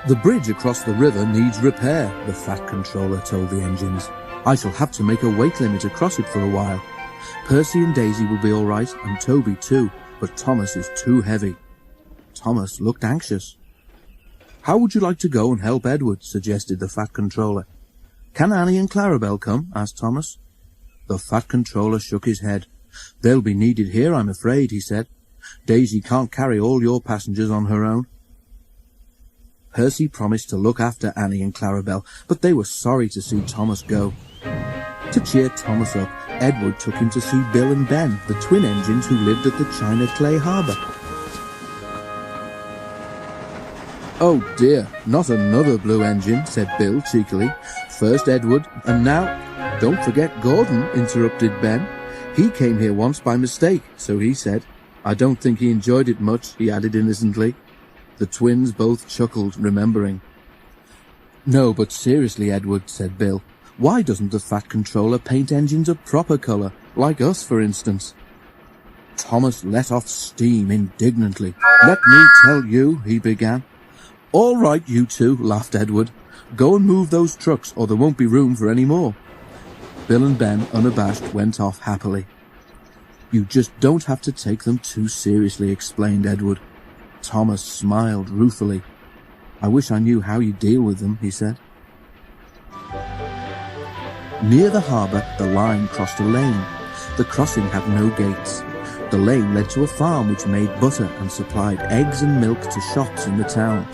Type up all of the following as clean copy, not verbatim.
"The bridge across the river needs repair," the Fat Controller told the engines. "I shall have to make a weight limit across it for a while. Percy and Daisy will be all right, and Toby too, but Thomas is too heavy." Thomas looked anxious. "How would you like to go and help Edward?" suggested the Fat Controller. "Can Annie and Clarabel come?" asked Thomas. The Fat Controller shook his head. "They'll be needed here, I'm afraid," he said. "Daisy can't carry all your passengers on her own." Percy promised to look after Annie and Clarabel, but they were sorry to see Thomas go. To cheer Thomas up, Edward took him to see Bill and Ben, the twin engines who lived at the China Clay Harbour. "Oh dear, not another blue engine," said Bill cheekily. "First Edward, and now—" "Don't forget Gordon," interrupted Ben. "He came here once by mistake, so he said. I don't think he enjoyed it much," he added innocently. The twins both chuckled, remembering. "No, but seriously, Edward," said Bill, "why doesn't the Fat Controller paint engines a proper colour, like us, for instance?" Thomas let off steam indignantly. "Let me tell you," he began. "All right, you two," laughed Edward. "Go and move those trucks, or there won't be room for any more." Bill and Ben, unabashed, went off happily. "You just don't have to take them too seriously," explained Edward. Thomas smiled ruefully. "I wish I knew how you deal with them," he said. Near the harbour, the line crossed a lane. The crossing had no gates. The lane led to a farm which made butter and supplied eggs and milk to shops in the town.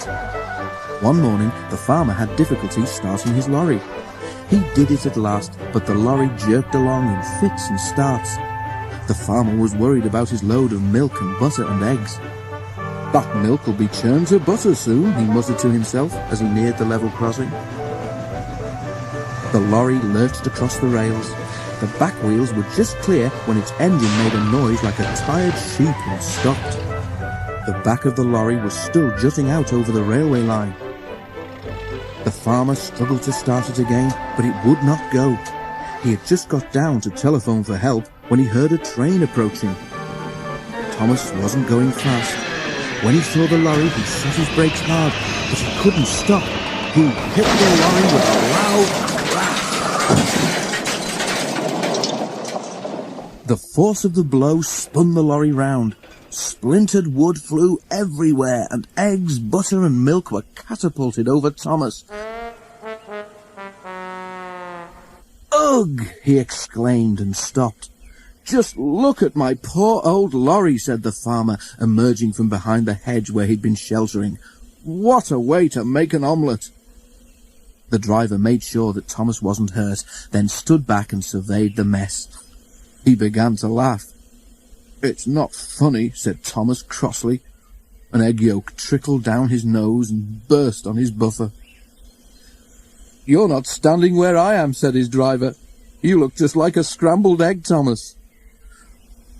One morning, the farmer had difficulty starting his lorry. He did it at last, but the lorry jerked along in fits and starts. The farmer was worried about his load of milk and butter and eggs. "That milk will be churned to butter soon," he muttered to himself as he neared the level crossing. The lorry lurched across the rails. The back wheels were just clear when its engine made a noise like a tired sheep and stopped. The back of the lorry was still jutting out over the railway line. The farmer struggled to start it again, but it would not go. He had just got down to telephone for help when he heard a train approaching. Thomas wasn't going fast. When he saw the lorry, he shot his brakes hard, but he couldn't stop. He hit the lorry with a loud crash. The force of the blow spun the lorry round. Splintered wood flew everywhere, and eggs, butter and milk were catapulted over Thomas. "Ugh!" he exclaimed and stopped. "Just look at my poor old lorry," said the farmer, emerging from behind the hedge where he'd been sheltering. "What a way to make an omelette!" The driver made sure that Thomas wasn't hurt, then stood back and surveyed the mess. He began to laugh. "It's not funny," said Thomas crossly. An egg yolk trickled down his nose and burst on his buffer. "You're not standing where I am," said his driver. "You look just like a scrambled egg, Thomas."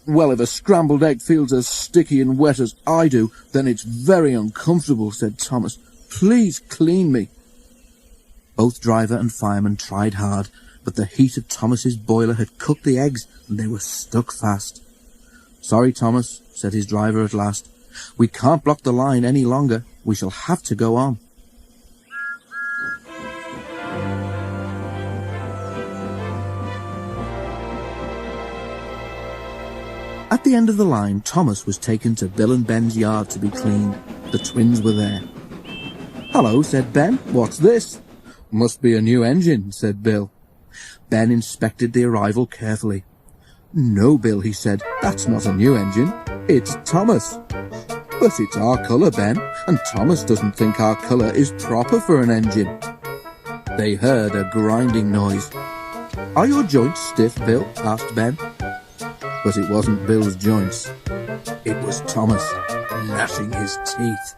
"Well, if a scrambled egg feels as sticky and wet as I do, then it's very uncomfortable," said Thomas. "Please clean me." Both driver and fireman tried hard, but the heat of Thomas's boiler had cooked the eggs and they were stuck fast. "Sorry, Thomas," said his driver at last. "We can't block the line any longer. We shall have to go on." At the end of the line, Thomas was taken to Bill and Ben's yard to be cleaned. The twins were there. "Hello," said Ben. "What's this?" "Must be a new engine," said Bill. Ben inspected the arrival carefully. "No, Bill," he said, "that's not a new engine. It's Thomas." "But it's our colour, Ben, and Thomas doesn't think our colour is proper for an engine." They heard a grinding noise. "Are your joints stiff, Bill?" asked Ben. But it wasn't Bill's joints. It was Thomas, gnashing his teeth.